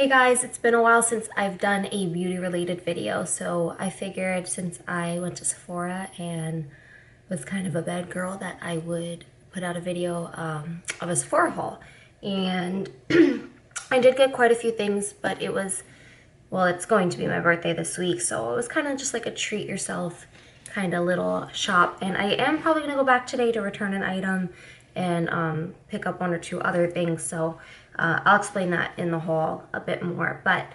Hey guys, it's been a while since I've done a beauty related video, so I figured since I went to Sephora and was kind of a bad girl that I would put out a video of a Sephora haul. And I did get quite a few things, but it was, well, it's going to be my birthday this week, so it was kind of just like a treat yourself kind of little shop. And I am probably gonna go back today to return an item and pick up one or two other things, so I'll explain that in the haul a bit more. But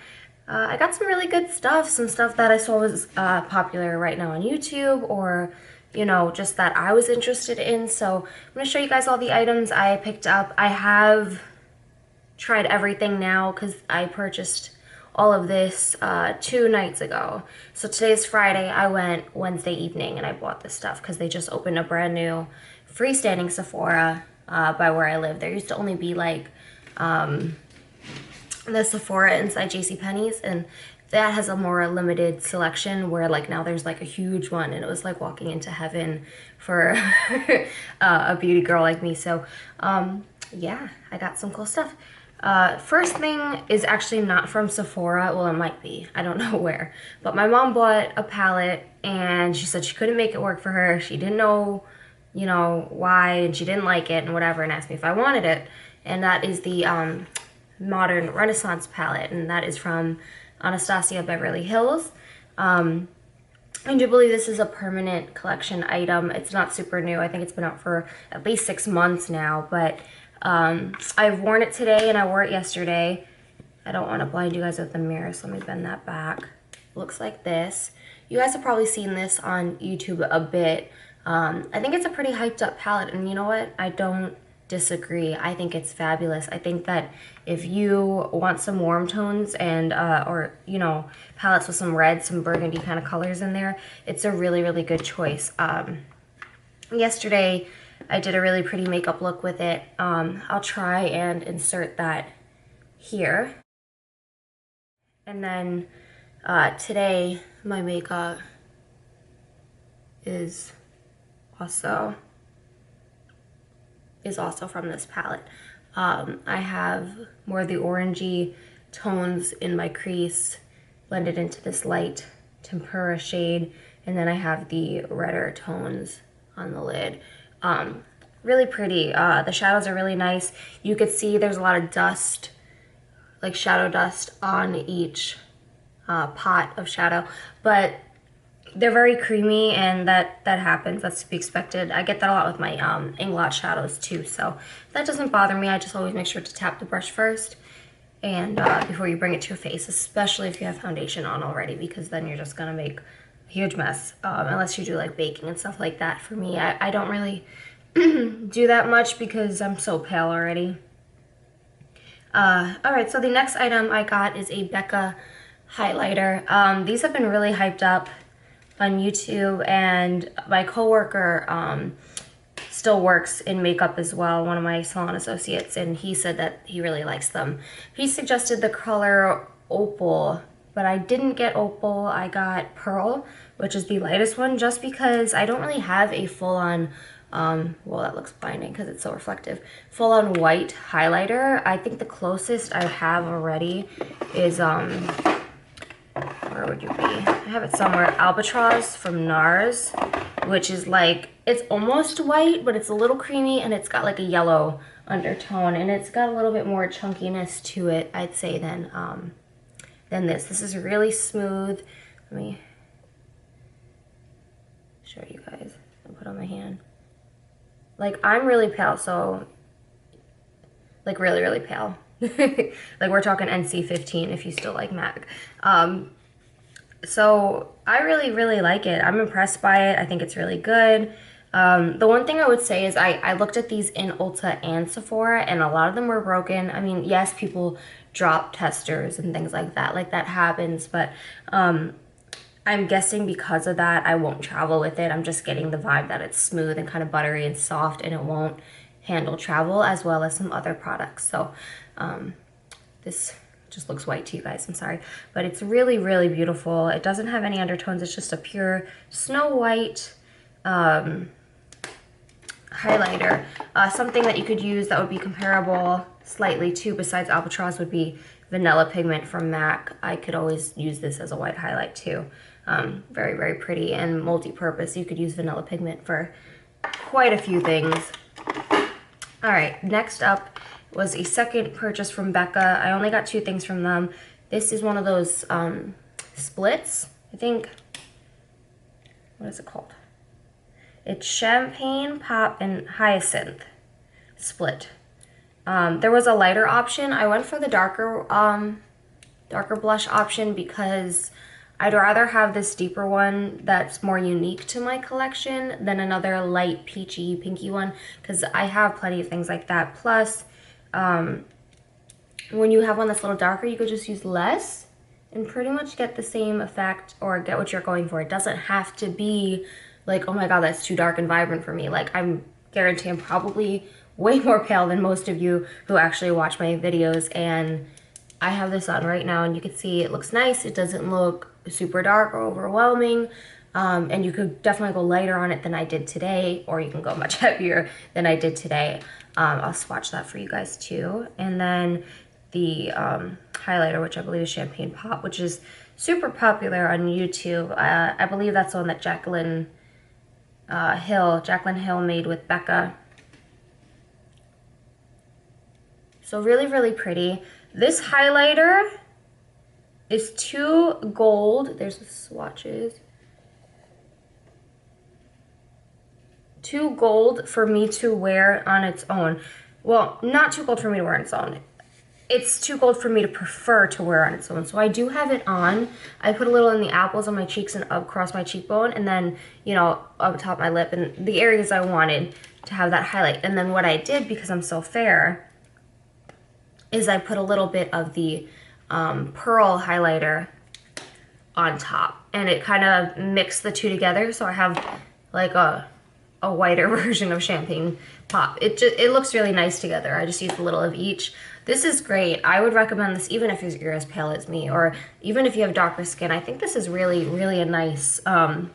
I got some really good stuff, some stuff that I saw was popular right now on YouTube, or you know, just that I was interested in. So I'm gonna show you guys all the items I picked up. I have tried everything now because I purchased all of this 2 nights ago. So today's Friday. I went Wednesday evening and I bought this stuff because they just opened a brand new freestanding Sephora by where I live. There used to only be like the Sephora inside JCPenney's, and that has a more limited selection, where like now there's like a huge one, and it was like walking into heaven for a beauty girl like me. So yeah, I got some cool stuff. First thing is actually not from Sephora. Well, it might be, I don't know where, but my mom bought a palette and she said she couldn't make it work for her. She didn't know, you know, why, and she didn't like it and whatever, and asked me if I wanted it. And that is the Modern Renaissance palette, and that is from Anastasia Beverly Hills. I do believe this is a permanent collection item. It's not super new. I think it's been out for at least 6 months now, but I've worn it today and I wore it yesterday. I don't want to blind you guys with the mirror, so let me bend that back. It looks like this. You guys have probably seen this on YouTube a bit. I think it's a pretty hyped up palette, and you know what? I don't disagree. I think it's fabulous. I think that if you want some warm tones and or you know, palettes with some red, some burgundy kind of colors in there, it's a really, really good choice. Yesterday I did a really pretty makeup look with it. I'll try and insert that here. And then today my makeup is also from this palette. I have more of the orangey tones in my crease blended into this light tempera shade, and then I have the redder tones on the lid. Really pretty. The shadows are really nice. You could see there's a lot of dust, like shadow dust on each pot of shadow, but they're very creamy, and that happens. That's to be expected. I get that a lot with my Inglot shadows too, so that doesn't bother me. I just always make sure to tap the brush first and before you bring it to your face, especially if you have foundation on already, because then you're just gonna make a huge mess, unless you do like baking and stuff like that. For me, I don't really do that much because I'm so pale already. Alright, so the next item I got is a Becca highlighter. These have been really hyped up on YouTube, and my coworker still works in makeup as well, one of my salon associates, and he said that he really likes them. He suggested the color Opal, but I didn't get Opal. I got Pearl, which is the lightest one, just because I don't really have a full-on well, that looks blinding because it's so reflective, full-on white highlighter. I think the closest I have already is where would you be? I have it somewhere. Albatross from NARS, which is like, it's almost white, but it's a little creamy, and it's got like a yellow undertone, and it's got a little bit more chunkiness to it, I'd say, than this. This is really smooth. Let me show you guys. I'll put it on my hand. Like, I'm really pale, so like really, really pale. Like, we're talking NC15 if you still like MAC. So I really, really like it. I'm impressed by it. I think it's really good. The one thing I would say is I looked at these in Ulta and Sephora, and a lot of them were broken. I mean, yes, people drop testers and things like that happens, but I'm guessing because of that, I won't travel with it. I'm just getting the vibe that it's smooth and kind of buttery and soft, and it won't handle travel as well as some other products. So this just looks white to you guys, I'm sorry, but it's really, really beautiful. It doesn't have any undertones. It's just a pure snow white highlighter. Something that you could use that would be comparable slightly to, besides Albatross, would be vanilla pigment from MAC, I could always use this as a white highlight too. Very, very pretty and multi-purpose. You could use vanilla pigment for quite a few things. All right, next up was a second purchase from Becca. I only got 2 things from them. This is one of those splits, I think. What is it called? It's Champagne Pop and Hyacinth split. There was a lighter option. I went for the darker blush option because I'd rather have this deeper one that's more unique to my collection than another light peachy pinky one, because I have plenty of things like that. Plus, when you have one that's a little darker, you could just use less and pretty much get the same effect or get what you're going for. It doesn't have to be like, oh my god, that's too dark and vibrant for me. Like, I'm guarantee I'm probably way more pale than most of you who actually watch my videos, and I have this on right now and you can see it looks nice. It doesn't look super dark or overwhelming, and you could definitely go lighter on it than I did today, or you can go much heavier than I did today. I'll swatch that for you guys too. And then the highlighter, which I believe is Champagne Pop, which is super popular on YouTube. I believe that's the one that Jaclyn Hill made with Becca. So really, really pretty. This highlighter is too gold. There's the swatches. Too gold for me to wear on its own. Well, not too gold for me to wear on its own. It's too gold for me to prefer to wear on its own. So I do have it on. I put a little in the apples on my cheeks and up across my cheekbone, and then, you know, up top my lip and the areas I wanted to have that highlight. And then what I did, because I'm so fair, is I put a little bit of the pearl highlighter on top, and it kind of mixed the two together, so I have like a whiter version of Champagne Pop. It looks really nice together. I just used a little of each. This is great. I would recommend this even if you're as pale as me, or even if you have darker skin. I think this is really, really a nice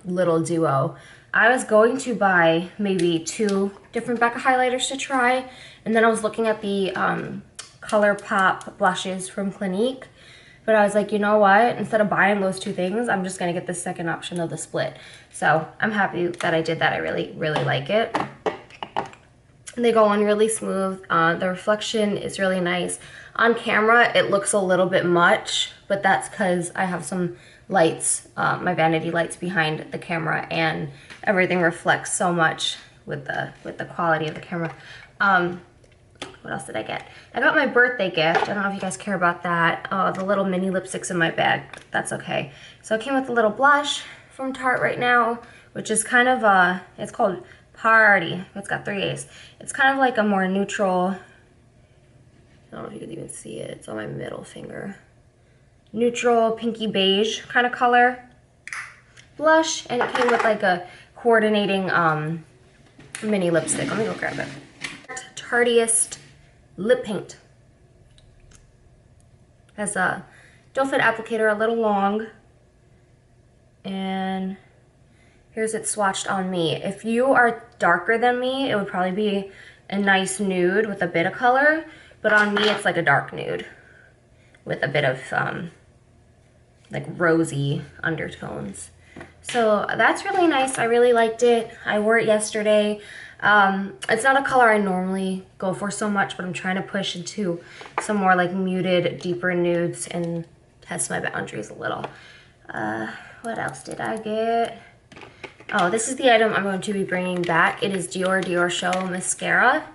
little duo. I was going to buy maybe 2 different Becca highlighters to try, and then I was looking at the ColourPop blushes from Clinique, but I was like, you know what, instead of buying those 2 things, I'm just gonna get the second option of the split. So I'm happy that I did that. I really, really like it. They go on really smooth. The reflection is really nice. On camera, it looks a little bit much, but that's because I have some lights, my vanity lights behind the camera, and everything reflects so much with the quality of the camera. What else did I get? I got my birthday gift. I don't know if you guys care about that. Oh, the little mini lipsticks in my bag. That's okay. So it came with a little blush from Tarte right now, which is kind of it's called Party. It's got 3 A's. It's kind of like a more neutral, I don't know if you can even see it. It's on my middle finger. Neutral pinky beige kind of color blush, and it came with like a coordinating mini lipstick. Let me go grab it. Tarteist lip paint. Has a doe foot applicator, a little long, and here's it swatched on me. If you are darker than me, it would probably be a nice nude with a bit of color, but on me it's like a dark nude with a bit of like rosy undertones. So that's really nice. I really liked it. I wore it yesterday. It's not a color I normally go for so much, but I'm trying to push into some more like muted, deeper nudes and test my boundaries a little. What else did I get? Oh, this is the item I'm going to be bringing back. It is Dior Show mascara.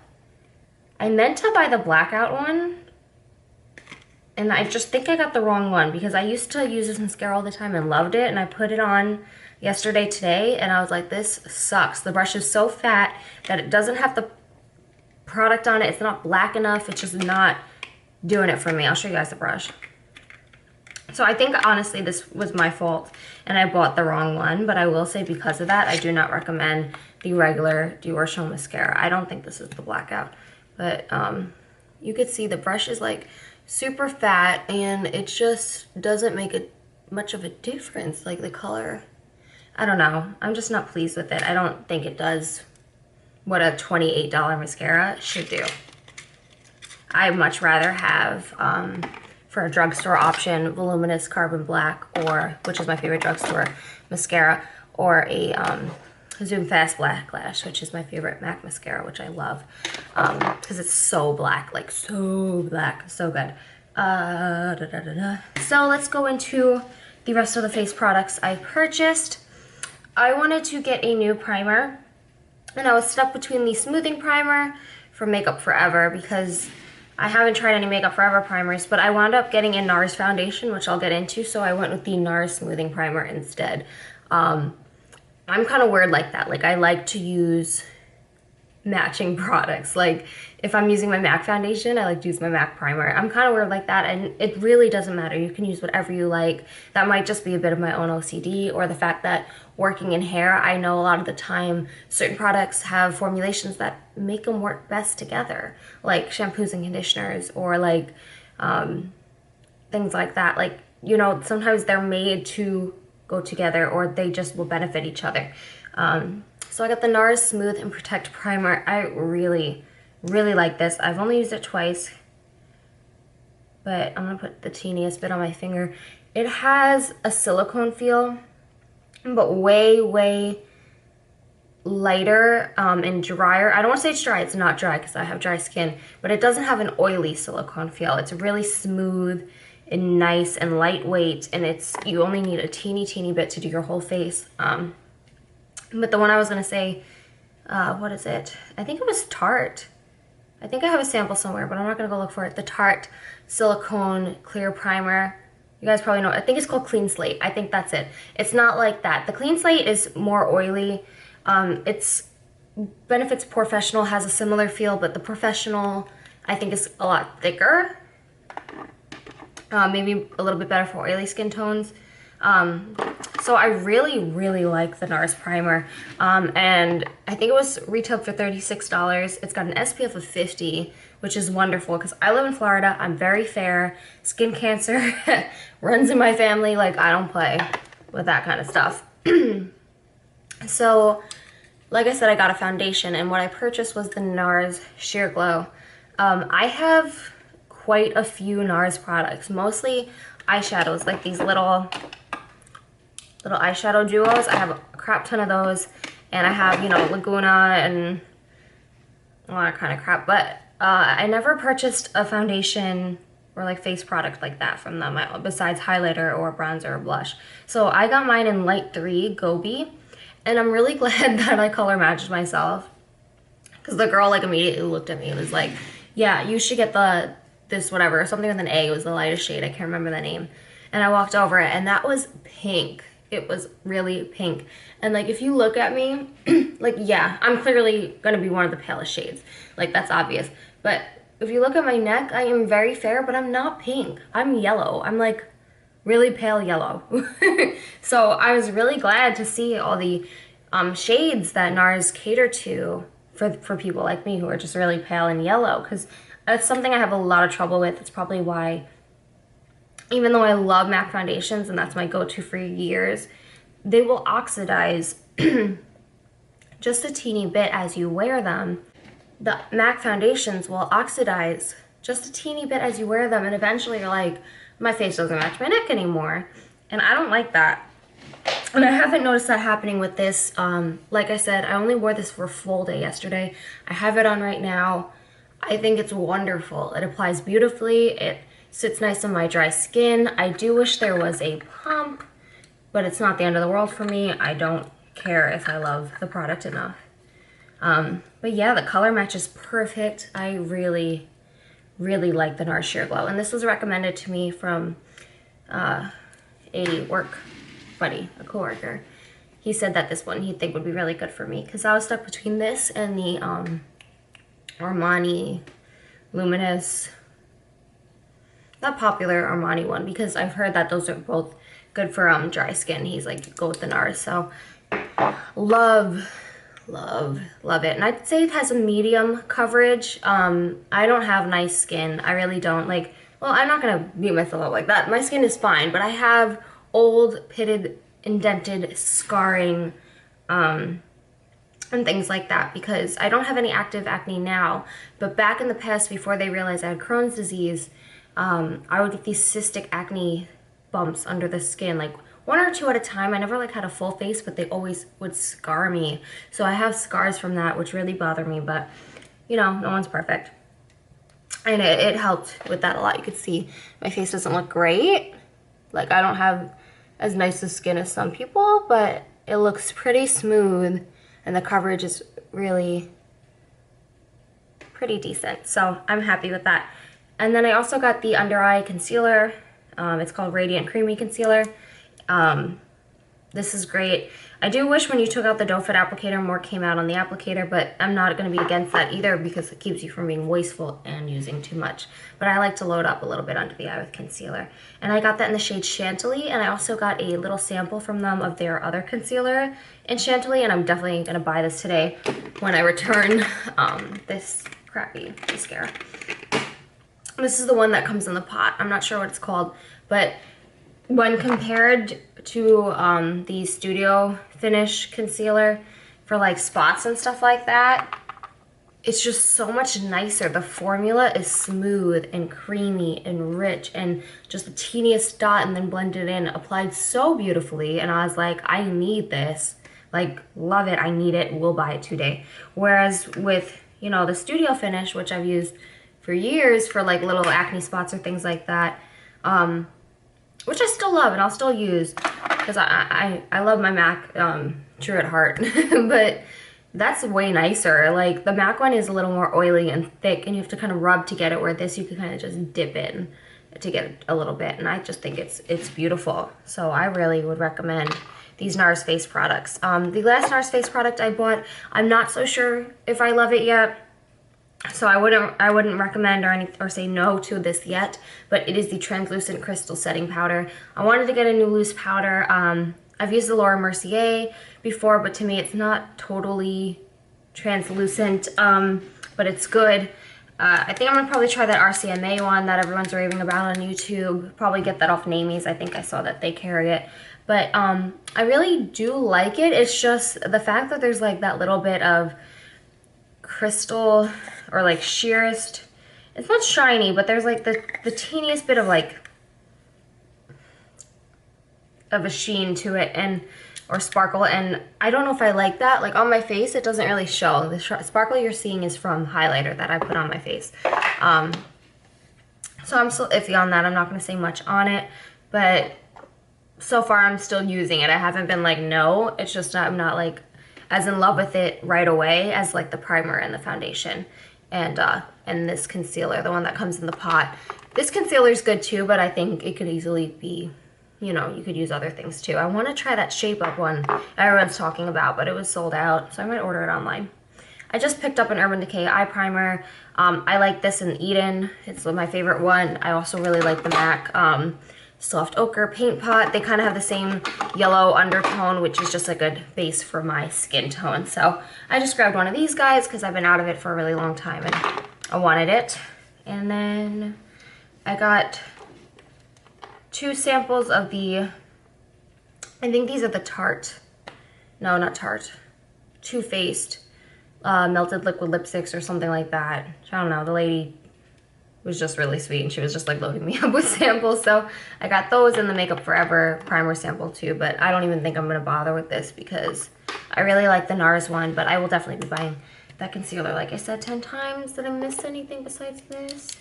I meant to buy the blackout one, and I just think I got the wrong one because I used to use this mascara all the time and loved it, and I put it on yesterday, today, and I was like, this sucks. The brush is so fat that it doesn't have the product on it. It's not black enough. It's just not doing it for me. I'll show you guys the brush. So I think honestly this was my fault and I bought the wrong one, but I will say because of that, I do not recommend the regular Dior Show mascara. I don't think this is the blackout, but you could see the brush is like super fat and it just doesn't make much of a difference. Like the color, I don't know. I'm just not pleased with it. I don't think it does what a $28 mascara should do. I'd much rather have, for a drugstore option, voluminous carbon black, or, which is my favorite drugstore mascara, or a Zoom Fast Black Lash, which is my favorite MAC mascara, which I love because it's so black, like so black, so good. So let's go into the rest of the face products I purchased. I wanted to get a new primer, and I was stuck between the smoothing primer from Makeup Forever because I haven't tried any Makeup Forever primers, but I wound up getting a NARS foundation, which I'll get into, so I went with the NARS smoothing primer instead. I'm kind of weird like that. Like, I like to use matching products. Like, if I'm using my MAC foundation, I like to use my MAC primer. I'm kind of weird like that, and it really doesn't matter. You can use whatever you like. That might just be a bit of my own OCD, or the fact that working in hair, I know a lot of the time certain products have formulations that make them work best together, like shampoos and conditioners, or like things like that. Like, you know, sometimes they're made to go together, or they just will benefit each other. So I got the NARS Smooth and Protect Primer. I really like this. I've only used it twice, but I'm gonna put the teeniest bit on my finger. It has a silicone feel, but way lighter and drier. I don't want to say it's dry. It's not dry because I have dry skin, but it doesn't have an oily silicone feel. It's really smooth and nice and lightweight, and you only need a teeny bit to do your whole face. But the one I was gonna say, what is it? I think it was Tarte. I think I have a sample somewhere, but I'm not gonna go look for it. The Tarte Silicone Clear Primer. You guys probably know, I think it's called Clean Slate. I think that's it. It's not like that. The Clean Slate is more oily. It's Benefits Professional has a similar feel, but the Professional, I think, is a lot thicker. Maybe a little bit better for oily skin tones. So I really like the NARS primer, and I think it was retailed for $36. It's got an SPF of 50, which is wonderful because I live in Florida. I'm very fair. Skin cancer runs in my family. Like, I don't play with that kind of stuff. So, like I said, I got a foundation, and what I purchased was the NARS Sheer Glow. I have quite a few NARS products, mostly eyeshadows, like these little eyeshadow duos. I have a crap ton of those, and I have, you know, Laguna and all that kind of crap, but I never purchased a foundation or like face product like that from them, besides highlighter or bronzer or blush. So I got mine in Light 3 Gobi, and I'm really glad that I color matched myself, because the girl like immediately looked at me and was like, yeah, you should get this whatever, something with an A. It was the lightest shade, I can't remember the name. And I walked over it, and that was pink. It was really pink. And like, if you look at me, like, yeah, I'm clearly gonna be one of the palest shades. Like, that's obvious. But if you look at my neck, I am very fair, but I'm not pink. I'm yellow. I'm like really pale yellow. So I was really glad to see all the shades that NARS cater to for people like me who are just really pale and yellow, because that's something I have a lot of trouble with. It's probably why, even though I love MAC foundations and that's my go-to for years, they will oxidize just a teeny bit as you wear them. The MAC foundations will oxidize just a teeny bit as you wear them, and eventually you're like, my face doesn't match my neck anymore. And I don't like that. And I haven't noticed that happening with this. Like I said, I only wore this for a full day yesterday. I have it on right now. I think it's wonderful. It applies beautifully. It sits nice on my dry skin. I do wish there was a pump, but it's not the end of the world for me. I don't care if I love the product enough. But yeah, the color match is perfect. I really like the NARS Sheer Glow. And this was recommended to me from a work buddy, a coworker. He said that this one he'd think would be really good for me, because I was stuck between this and the Armani Luminous, that popular Armani one, because I've heard that those are both good for dry skin. He's like, go with the NARS. So love it. And I'd say it has a medium coverage. I don't have nice skin. I really don't. Like, well, I'm not gonna beat myself up like that. My skin is fine, but I have old, pitted, indented, scarring, and things like that, because I don't have any active acne now, but back in the past, before they realized I had Crohn's disease, I would get these cystic acne bumps under the skin, like 1 or 2 at a time. I never like had a full face, but they always would scar me. So I have scars from that, which really bother me, but you know, no one's perfect. And it helped with that a lot. You could see my face doesn't look great. Like, I don't have as nice a skin as some people, but it looks pretty smooth and the coverage is really pretty decent. So I'm happy with that. And then I also got the under eye concealer. It's called Radiant Creamy Concealer. This is great. I do wish when you took out the doe foot applicator more came out on the applicator, but I'm not going to be against that either because it keeps you from being wasteful and using too much. But I like to load up a little bit under the eye with concealer. And I got that in the shade Chantilly, and I also got a little sample from them of their other concealer in Chantilly, and I'm definitely going to buy this today when I return this crappy mascara. This is the one that comes in the pot. I'm not sure what it's called, but when compared to the Studio Finish concealer for like spots and stuff like that, it's just so much nicer. The formula is smooth and creamy and rich and just the teeniest dot and then blended in, applied so beautifully. And I was like, I need this. Like, love it. I need it. We'll buy it today. Whereas with, you know, the Studio Finish, which I've used for years for like little acne spots or things like that, which I still love and I'll still use because I love my MAC true at heart. But that's way nicer. Like, the MAC one is a little more oily and thick and you have to kind of rub to get it, where this you can kind of just dip in to get it a little bit. And I just think it's beautiful. So I really would recommend these NARS face products. The last NARS face product I bought, I'm not so sure if I love it yet. So I wouldn't recommend or say no to this yet, but it is the translucent crystal setting powder. I wanted to get a new loose powder. I've used the Laura Mercier before, but to me it's not totally translucent, but it's good. I think I'm gonna probably try that RCMA one that everyone's raving about on YouTube. Probably get that off Namie's. I think I saw that they carry it. But I really do like it. It's just the fact that there's like that little bit of crystal or like sheerest, it's not shiny, but there's like the teeniest bit of like of a sheen to it, and or sparkle, and I don't know if I like that. Like on my face it doesn't really show. The sparkle you're seeing is from highlighter that I put on my face. So I'm still iffy on that. I'm not going to say much on it, but so far I'm still using it. I haven't been like no, it's just I'm not like as in love with it right away as like the primer and the foundation and this concealer, the one that comes in the pot. This concealer is good too, but I think it could easily be, you know, you could use other things too. I want to try that Shape Up one everyone's talking about, but it was sold out, so I might order it online. I just picked up an Urban Decay eye primer. I like this in Eden. It's my favorite one. I also really like the MAC Soft Ochre Paint Pot. They kind of have the same yellow undertone, which is just a good base for my skin tone. So I just grabbed one of these guys because I've been out of it for a really long time and I wanted it. And then I got 2 samples of the, I think these are the Tarte, no, not Tarte, Too Faced melted liquid lipsticks or something like that. I don't know, the lady was just really sweet and she was just like loading me up with samples. So I got those and the Makeup Forever primer sample too, but I don't even think I'm gonna bother with this because I really like the NARS one, but I will definitely be buying that concealer. Like I said 10 times. Did I miss anything besides this?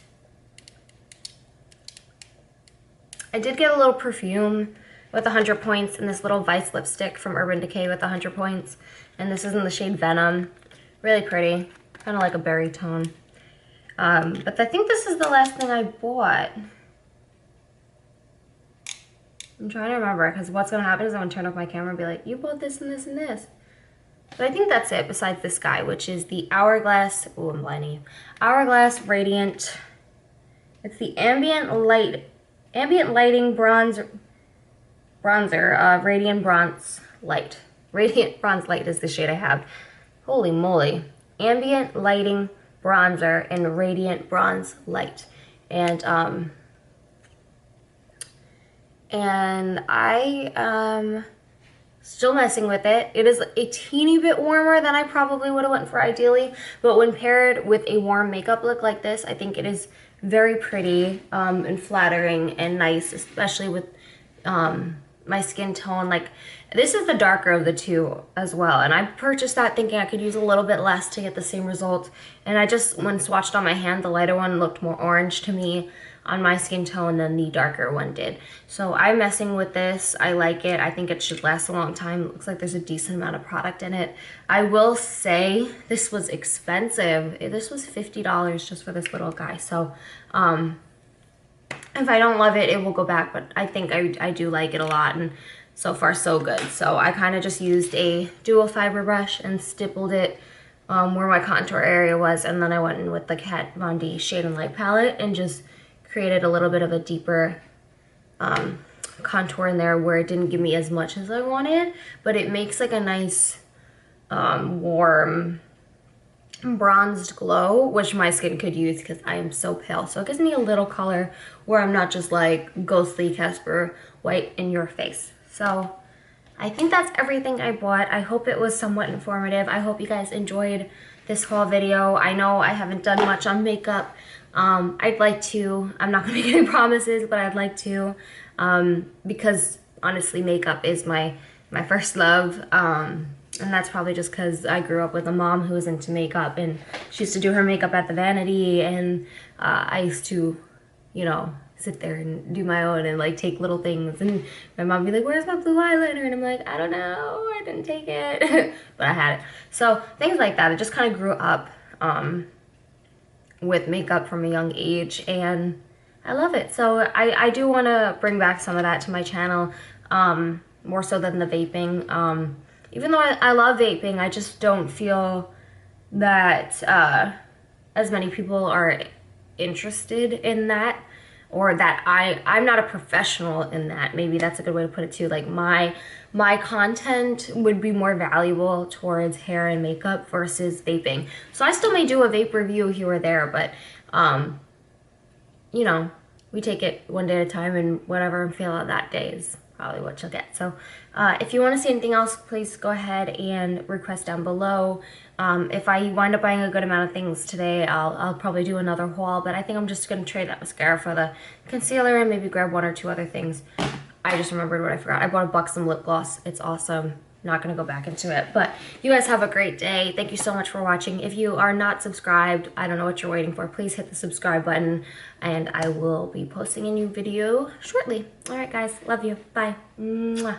I did get a little perfume with 100 points and this little Vice lipstick from Urban Decay with 100 points. And this is in the shade Venom. Really pretty, kind of like a berry tone. But I think this is the last thing I bought. I'm trying to remember, because what's going to happen is I'm going to turn off my camera and be like, you bought this and this and this. But I think that's it, besides this guy, which is the Hourglass, oh, I'm blinding you. Hourglass Radiant, it's the Ambient Lighting Bronzer, Radiant Bronze Light. Radiant Bronze Light is the shade I have. Holy moly. Ambient Lighting Bronzer in Radiant Bronze Light. And I am still messing with it. It is a teeny bit warmer than I probably would have went for ideally, but when paired with a warm makeup look like this, I think it is very pretty and flattering and nice, especially with my skin tone. Like, this is the darker of the two as well, and I purchased that thinking I could use a little bit less to get the same result, and I just, when swatched on my hand, the lighter one looked more orange to me on my skin tone than the darker one did. So I'm messing with this. I like it. I think it should last a long time. It looks like there's a decent amount of product in it. I will say this was expensive. This was $50 just for this little guy. So if I don't love it, it will go back, but I think I do like it a lot, and so far so good. So I kind of just used a dual fiber brush and stippled it where my contour area was, and then I went in with the Kat Von D Shade and Light palette and just created a little bit of a deeper contour in there where it didn't give me as much as I wanted, but it makes like a nice warm bronzed glow, which my skin could use because I am so pale. So it gives me a little color where I'm not just like ghostly Casper white in your face. So I think that's everything I bought. I hope it was somewhat informative. I hope you guys enjoyed this haul video. I know I haven't done much on makeup. I'd like to. I'm not gonna make any promises, but I'd like to, because honestly makeup is my first love. And that's probably just because I grew up with a mom who was into makeup, and she used to do her makeup at the vanity, and I used to, you know, sit there and do my own and like take little things, and my mom would be like, where's my blue eyeliner? And I'm like, I don't know, I didn't take it. But I had it. So things like that. I just kind of grew up with makeup from a young age, and I love it. So I do want to bring back some of that to my channel, more so than the vaping. Even though I love vaping, I just don't feel that as many people are interested in that, or that I'm not a professional in that. Maybe that's a good way to put it too. Like my content would be more valuable towards hair and makeup versus vaping. So I still may do a vape review here or there, but you know, we take it one day at a time, and whatever I'm feeling that day is probably what you'll get. So if you want to see anything else, please go ahead and request down below. If I wind up buying a good amount of things today, I'll probably do another haul, but I think I'm just going to trade that mascara for the concealer and maybe grab one or two other things. I just remembered what I forgot. I bought a Buxom lip gloss. It's awesome. Not going to go back into it, but you guys have a great day. Thank you so much for watching. If you are not subscribed, I don't know what you're waiting for. Please hit the subscribe button, and I will be posting a new video shortly. All right, guys. Love you. Bye. Mwah.